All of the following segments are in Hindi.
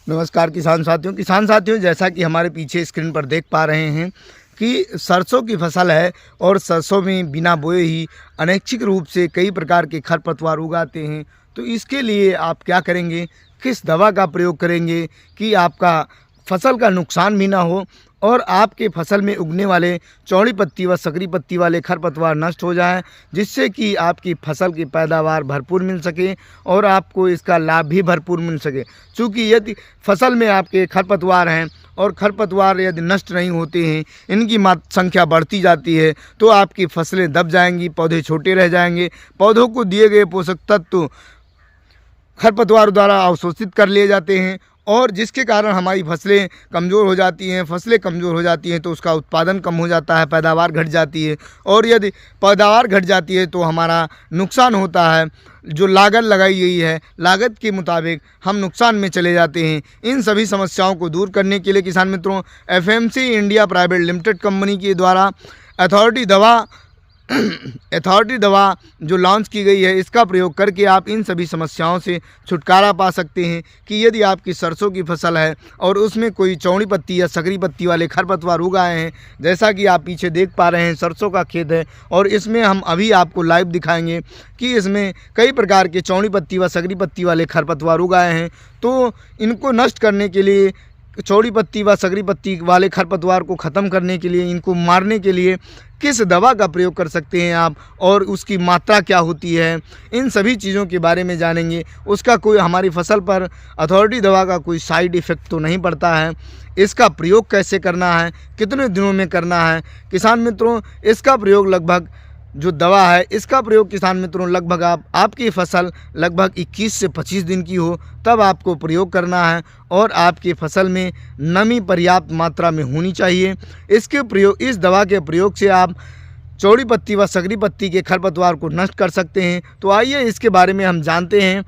नमस्कार किसान साथियों, जैसा कि हमारे पीछे स्क्रीन पर देख पा रहे हैं कि सरसों की फसल है और सरसों में बिना बोए ही अनैच्छिक रूप से कई प्रकार के खरपतवार उगाते हैं। तो इसके लिए आप क्या करेंगे, किस दवा का प्रयोग करेंगे कि आपका फसल का नुकसान भी ना हो और आपके फसल में उगने वाले चौड़ी पत्ती व सकरी पत्ती वाले खरपतवार नष्ट हो जाएं, जिससे कि आपकी फसल की पैदावार भरपूर मिल सके और आपको इसका लाभ भी भरपूर मिल सके। चूँकि यदि फसल में आपके खरपतवार हैं और खरपतवार यदि नष्ट नहीं होते हैं, इनकी संख्या बढ़ती जाती है तो आपकी फसलें दब जाएंगी, पौधे छोटे रह जाएंगे, पौधों को दिए गए पोषक तत्व खरपतवार द्वारा अवशोषित कर लिए जाते हैं और जिसके कारण हमारी फसलें कमज़ोर हो जाती हैं। फसलें कमज़ोर हो जाती हैं तो उसका उत्पादन कम हो जाता है, पैदावार घट जाती है और यदि पैदावार घट जाती है तो हमारा नुकसान होता है। जो लागत लगाई गई है, लागत के मुताबिक हम नुकसान में चले जाते हैं। इन सभी समस्याओं को दूर करने के लिए किसान मित्रों, FMC India private limited company के द्वारा अथॉरिटी दवा जो लॉन्च की गई है, इसका प्रयोग करके आप इन सभी समस्याओं से छुटकारा पा सकते हैं कि यदि आपकी सरसों की फसल है और उसमें कोई चौड़ी पत्ती या सकरी पत्ती वाले खरपतवार उगाए हैं, जैसा कि आप पीछे देख पा रहे हैं सरसों का खेत है और इसमें हम अभी आपको लाइव दिखाएंगे कि इसमें कई प्रकार के चौड़ी पत्ती व सकरी पत्ती वाले खरपतवार उगाए हैं। तो इनको नष्ट करने के लिए, चौड़ी पत्ती व सकरी पत्ती वाले खरपतवार को ख़त्म करने के लिए, इनको मारने के लिए किस दवा का प्रयोग कर सकते हैं आप और उसकी मात्रा क्या होती है, इन सभी चीज़ों के बारे में जानेंगे। उसका कोई हमारी फसल पर अथॉरिटी दवा का कोई साइड इफ़ेक्ट तो नहीं पड़ता है। इसका प्रयोग कैसे करना है, कितने दिनों में करना है किसान मित्रों, इसका प्रयोग लगभग जो दवा है इसका प्रयोग किसान मित्रों लगभग आपकी फसल लगभग 21 से 25 दिन की हो तब आपको प्रयोग करना है और आपकी फसल में नमी पर्याप्त मात्रा में होनी चाहिए। इस दवा के प्रयोग से आप चौड़ी पत्ती व सकरी पत्ती के खरपतवार को नष्ट कर सकते हैं। तो आइए इसके बारे में हम जानते हैं।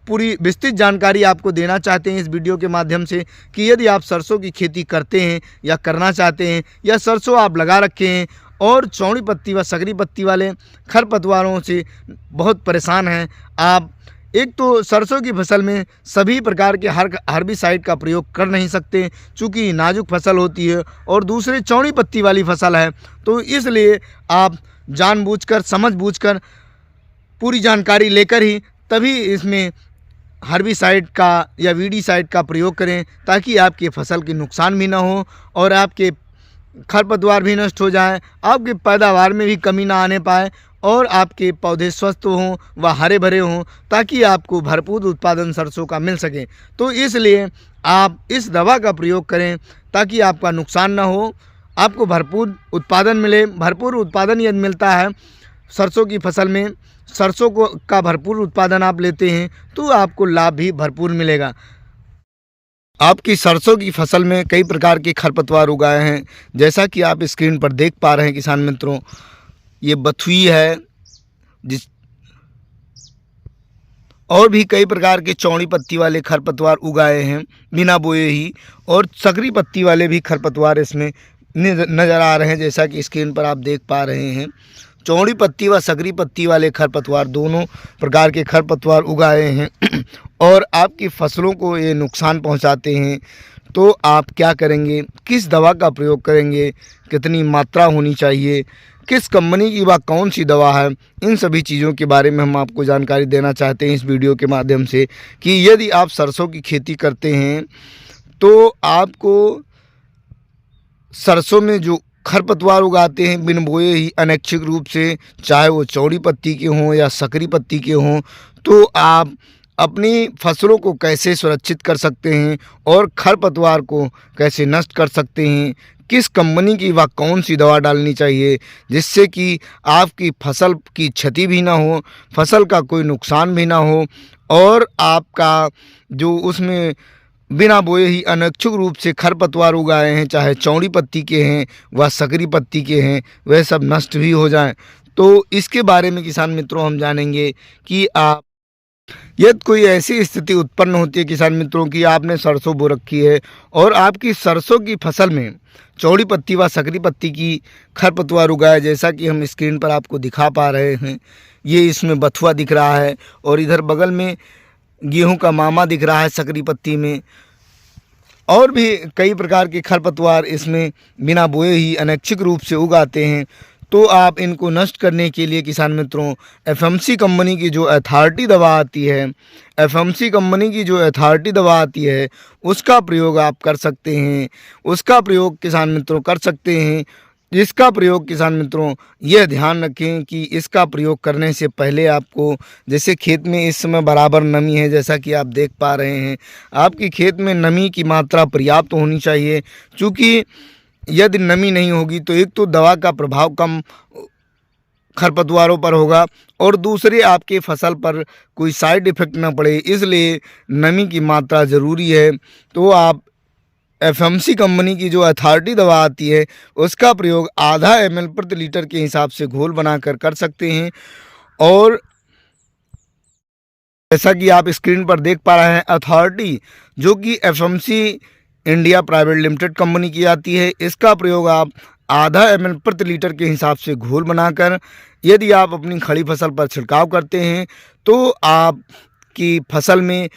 पूरी विस्तृत जानकारी आपको देना चाहते हैं इस वीडियो के माध्यम से कि यदि आप सरसों की खेती करते हैं या करना चाहते हैं या सरसों आप लगा रखे हैं और चौड़ी पत्ती व सकरी पत्ती वाले खरपतवारों से बहुत परेशान हैं आप। एक तो सरसों की फसल में सभी प्रकार के हर्बिसाइड का प्रयोग कर नहीं सकते चूँकि नाजुक फसल होती है और दूसरे चौड़ी पत्ती वाली फसल है, तो इसलिए आप जानबूझकर समझबूझकर पूरी जानकारी लेकर ही तभी इसमें हर्बिसाइड का या वीडीसाइड का प्रयोग करें ताकि आपकी फसल की नुकसान भी ना हो और आपके खरपतवार भी नष्ट हो जाएं, आपकी पैदावार में भी कमी ना आने पाए और आपके पौधे स्वस्थ हों व हरे भरे हों ताकि आपको भरपूर उत्पादन सरसों का मिल सके। तो इसलिए आप इस दवा का प्रयोग करें ताकि आपका नुकसान ना हो, आपको भरपूर उत्पादन मिले। भरपूर उत्पादन यदि मिलता है सरसों की फसल में, सरसों का भरपूर उत्पादन आप लेते हैं तो आपको लाभ भी भरपूर मिलेगा। आपकी सरसों की फसल में कई प्रकार के खरपतवार उगाए हैं, जैसा कि आप स्क्रीन पर देख पा रहे हैं किसान मित्रों। ये बथुई है और भी कई प्रकार के चौड़ी पत्ती वाले खरपतवार उगाए हैं बिना बोए ही, और सकरी पत्ती वाले भी खरपतवार इसमें नज़र आ रहे हैं, जैसा कि स्क्रीन पर आप देख पा रहे हैं। चौड़ी पत्ती व सकरी पत्ती वाले खरपतवार दोनों प्रकार के खरपतवार उगाए हैं और आपकी फसलों को ये नुकसान पहुंचाते हैं। तो आप क्या करेंगे, किस दवा का प्रयोग करेंगे, कितनी मात्रा होनी चाहिए, किस कंपनी की व कौन सी दवा है, इन सभी चीज़ों के बारे में हम आपको जानकारी देना चाहते हैं इस वीडियो के माध्यम से कि यदि आप सरसों की खेती करते हैं तो आपको सरसों में जो खरपतवार उगाते हैं बिन बोए ही अनैच्छिक रूप से, चाहे वो चौड़ी पत्ती के हों या सकरी पत्ती के हों, तो आप अपनी फसलों को कैसे सुरक्षित कर सकते हैं और खरपतवार को कैसे नष्ट कर सकते हैं, किस कंपनी की व कौन सी दवा डालनी चाहिए जिससे कि आपकी फसल की क्षति भी ना हो, फसल का कोई नुकसान भी ना हो और आपका जो उसमें बिना बोए ही अनैच्छिक रूप से खरपतवार उगाए हैं, चाहे चौड़ी पत्ती के हैं व सकरी पत्ती के हैं, वह सब नष्ट भी हो जाएं। तो इसके बारे में किसान मित्रों हम जानेंगे कि आप यदि कोई ऐसी स्थिति उत्पन्न होती है किसान मित्रों की, आपने सरसों बो रखी है और आपकी सरसों की फसल में चौड़ी पत्ती व सकरी पत्ती की खरपतवार उगाए, जैसा कि हम स्क्रीन पर आपको दिखा पा रहे हैं। ये इसमें बथुआ दिख रहा है और इधर बगल में गेहूं का मामा दिख रहा है सकरी पत्ती में। और भी कई प्रकार के खरपतवार इसमें बिना बोए ही अनैच्छिक रूप से उगाते हैं। तो आप इनको नष्ट करने के लिए किसान मित्रों एफएमसी कंपनी की जो अथॉरिटी दवा आती है, एफएमसी कंपनी की जो अथॉरिटी दवा आती है उसका प्रयोग आप कर सकते हैं, उसका प्रयोग किसान मित्रों कर सकते हैं। जिसका प्रयोग किसान मित्रों यह ध्यान रखें कि इसका प्रयोग करने से पहले आपको, जैसे खेत में इस समय बराबर नमी है, जैसा कि आप देख पा रहे हैं, आपकी खेत में नमी की मात्रा पर्याप्त होनी चाहिए। चूँकि यदि नमी नहीं होगी तो एक तो दवा का प्रभाव कम खरपतवारों पर होगा और दूसरे आपके फसल पर कोई साइड इफ़ेक्ट ना पड़े, इसलिए नमी की मात्रा ज़रूरी है। तो आप एफएमसी कंपनी की जो अथॉरिटी दवा आती है उसका प्रयोग आधा ml प्रति लीटर के हिसाब से घोल बनाकर कर सकते हैं। और जैसा कि आप स्क्रीन पर देख पा रहे हैं, अथॉरिटी जो कि FMC India private limited company की आती है, इसका प्रयोग आप आधा ml प्रति लीटर के हिसाब से घोल बनाकर यदि आप अपनी खड़ी फसल पर छिड़काव करते हैं तो आपकी फसल में,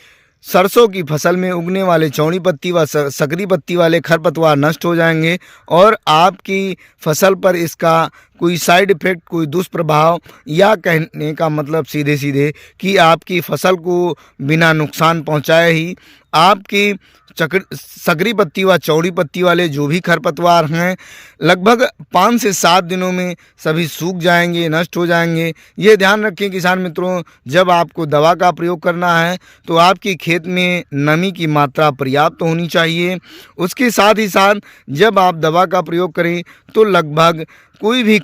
सरसों की फसल में उगने वाले चौड़ी पत्ती व सकरी पत्ती वाले खरपतवार नष्ट हो जाएंगे और आपकी फसल पर इसका कोई साइड इफ़ेक्ट, कोई दुष्प्रभाव, या कहने का मतलब सीधे सीधे कि आपकी फसल को बिना नुकसान पहुंचाए ही आपकी सकरी पत्ती व चौड़ी पत्ती वाले जो भी खरपतवार हैं लगभग 5 से 7 दिनों में सभी सूख जाएंगे, नष्ट हो जाएंगे। ये ध्यान रखें किसान मित्रों, जब आपको दवा का प्रयोग करना है तो आपके खेत में नमी की मात्रा पर्याप्त होनी चाहिए। उसके साथ ही साथ जब आप दवा का प्रयोग करें तो लगभग कोई भी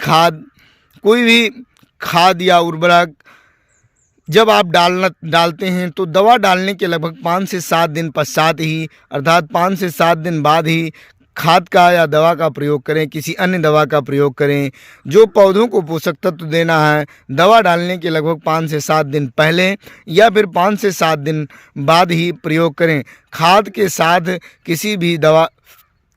खाद या उर्वरक जब आप डालते हैं तो दवा डालने के लगभग 5 से 7 दिन पश्चात ही, अर्थात 5 से 7 दिन बाद ही खाद का या दवा का प्रयोग करें, किसी अन्य दवा का प्रयोग करें। जो पौधों को पोषक तत्व देना है, दवा डालने के लगभग 5 से 7 दिन पहले या फिर 5 से 7 दिन बाद ही प्रयोग करें। खाद के साथ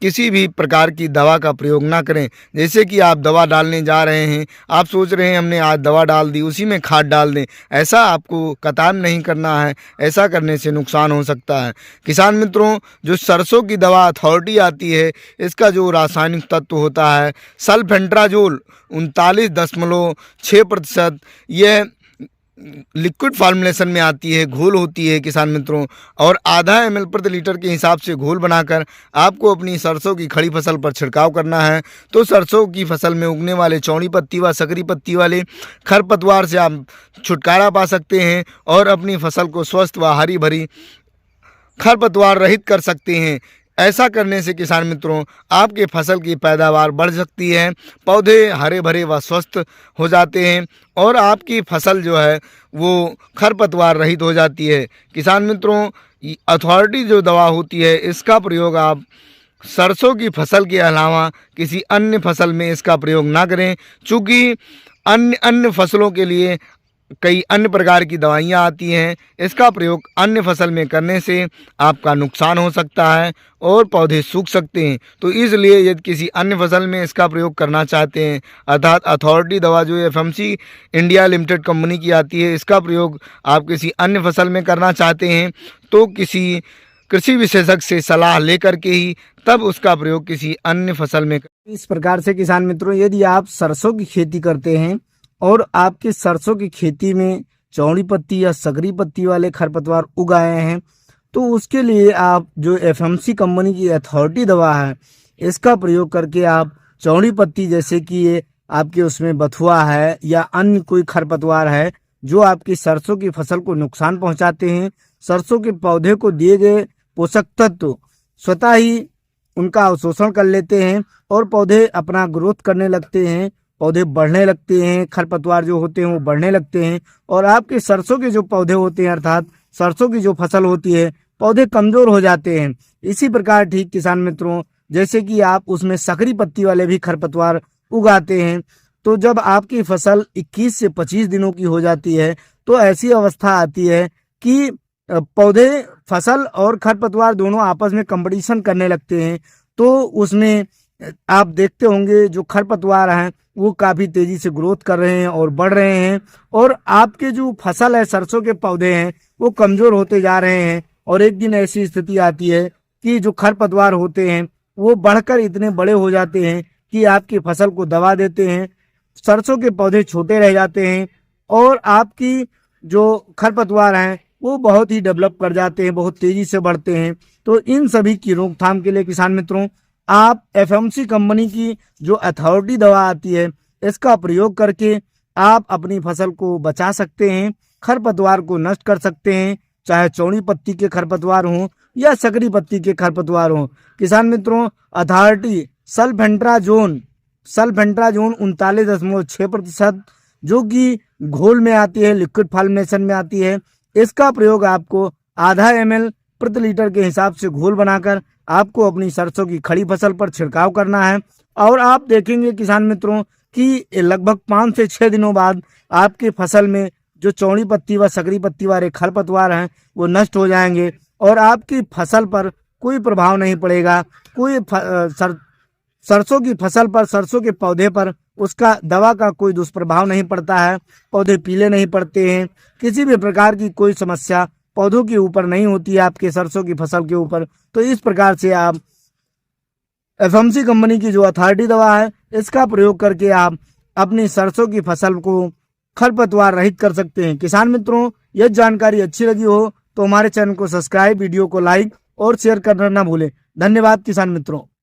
किसी भी प्रकार की दवा का प्रयोग ना करें। जैसे कि आप दवा डालने जा रहे हैं, आप सोच रहे हैं हमने आज दवा डाल दी, उसी में खाद डाल दें, ऐसा आपको कतई नहीं करना है। ऐसा करने से नुकसान हो सकता है। किसान मित्रों, जो सरसों की दवा अथॉरिटी आती है, इसका जो रासायनिक तत्व होता है सल्फेंट्राजोल 39.6%, यह लिक्विड फॉर्मुलेशन में आती है, घोल होती है किसान मित्रों, और आधा ml प्रति लीटर के हिसाब से घोल बनाकर आपको अपनी सरसों की खड़ी फसल पर छिड़काव करना है। तो सरसों की फसल में उगने वाले चौड़ी पत्ती व सकरी पत्ती वाले खरपतवार से आप छुटकारा पा सकते हैं और अपनी फसल को स्वस्थ व हरी भरी खरपतवार रहित कर सकते हैं। ऐसा करने से किसान मित्रों आपके फसल की पैदावार बढ़ सकती है, पौधे हरे भरे व स्वस्थ हो जाते हैं और आपकी फसल जो है वो खरपतवार रहित हो जाती है। किसान मित्रों, अथॉरिटी जो दवा होती है इसका प्रयोग आप सरसों की फसल के अलावा किसी अन्य फसल में इसका प्रयोग ना करें, चूँकि अन्य फसलों के लिए कई अन्य प्रकार की दवाइयाँ आती हैं। इसका प्रयोग अन्य फसल में करने से आपका नुकसान हो सकता है और पौधे सूख सकते हैं। तो इसलिए यदि किसी अन्य फसल में इसका प्रयोग करना चाहते हैं, अर्थात अथॉरिटी दवा जो एफएमसी इंडिया लिमिटेड कंपनी की आती है, इसका प्रयोग आप किसी अन्य फसल में करना चाहते हैं तो किसी कृषि विशेषज्ञ से सलाह लेकर के ही तब उसका प्रयोग किसी अन्य फसल में। इस प्रकार से किसान मित्रों, यदि आप सरसों की खेती करते हैं और आपके सरसों की खेती में चौड़ी पत्ती या सकरी पत्ती वाले खरपतवार उग आए हैं तो उसके लिए आप जो एफएमसी कंपनी की अथॉरिटी दवा है इसका प्रयोग करके आप चौड़ी पत्ती, जैसे कि ये आपके उसमें बथुआ है या अन्य कोई खरपतवार है जो आपकी सरसों की फसल को नुकसान पहुंचाते हैं, सरसों के पौधे को दिए गए पोषक तत्व स्वतः ही उनका अवशोषण कर लेते हैं और पौधे अपना ग्रोथ करने लगते हैं, पौधे बढ़ने लगते हैं, खरपतवार जो होते हैं वो बढ़ने लगते हैं और आपके सरसों के जो पौधे होते हैं, अर्थात सरसों की जो फसल होती है, पौधे कमजोर हो जाते हैं। इसी प्रकार ठीक किसान मित्रों, जैसे कि आप उसमें सकरी पत्ती वाले भी खरपतवार उगाते हैं, तो जब आपकी फसल 21 से 25 दिनों की हो जाती है तो ऐसी अवस्था आती है कि पौधे, फसल और खरपतवार दोनों आपस में कंपटीशन करने लगते हैं। तो उसमें आप देखते होंगे जो खरपतवार हैं वो काफ़ी तेज़ी से ग्रोथ कर रहे हैं और बढ़ रहे हैं और आपके जो फसल है, सरसों के पौधे हैं, वो कमज़ोर होते जा रहे हैं और एक दिन ऐसी स्थिति आती है कि जो खरपतवार होते हैं वो बढ़कर इतने बड़े हो जाते हैं कि आपकी फसल को दबा देते हैं, सरसों के पौधे छोटे रह जाते हैं और आपकी जो खरपतवार हैं वो बहुत ही डेवलप कर जाते हैं, बहुत तेजी से बढ़ते हैं। तो इन सभी की रोकथाम के लिए किसान मित्रों आप एफएमसी कंपनी की जो अथॉरिटी दवा आती है इसका प्रयोग करके आप अपनी फसल को बचा सकते हैं, खरपतवार को नष्ट कर सकते हैं, चाहे चौड़ी पत्ती के खरपतवार हों या सकरी पत्ती के खरपतवार हों। किसान मित्रों अथॉरिटी सल्फेंट्राजोन 39.6% जो कि घोल में आती है, लिक्विड फॉर्मेशन में आती है, इसका प्रयोग आपको आधा ml प्रति लीटर के हिसाब से घोल बनाकर आपको अपनी सरसों की खड़ी फसल पर छिड़काव करना है। और आप देखेंगे किसान मित्रों कि लगभग 5 से 6 दिनों बाद आपकी फसल में जो चौड़ी पत्ती व सकरी पत्ती वाले खरपतवार हैं वो नष्ट हो जाएंगे और आपकी फसल पर कोई प्रभाव नहीं पड़ेगा। कोई सरसों की फसल पर, सरसों के पौधे पर उसका दवा का कोई दुष्प्रभाव नहीं पड़ता है, पौधे पीले नहीं पड़ते हैं, किसी भी प्रकार की कोई समस्या पौधों के ऊपर नहीं होती है आपके सरसों की फसल के ऊपर। तो इस प्रकार से आप एफएमसी कंपनी की जो अथॉरिटी दवा है इसका प्रयोग करके आप अपनी सरसों की फसल को खरपतवार रहित कर सकते हैं। किसान मित्रों यह जानकारी अच्छी लगी हो तो हमारे चैनल को सब्सक्राइब, वीडियो को लाइक और शेयर करना ना भूलें। धन्यवाद किसान मित्रों।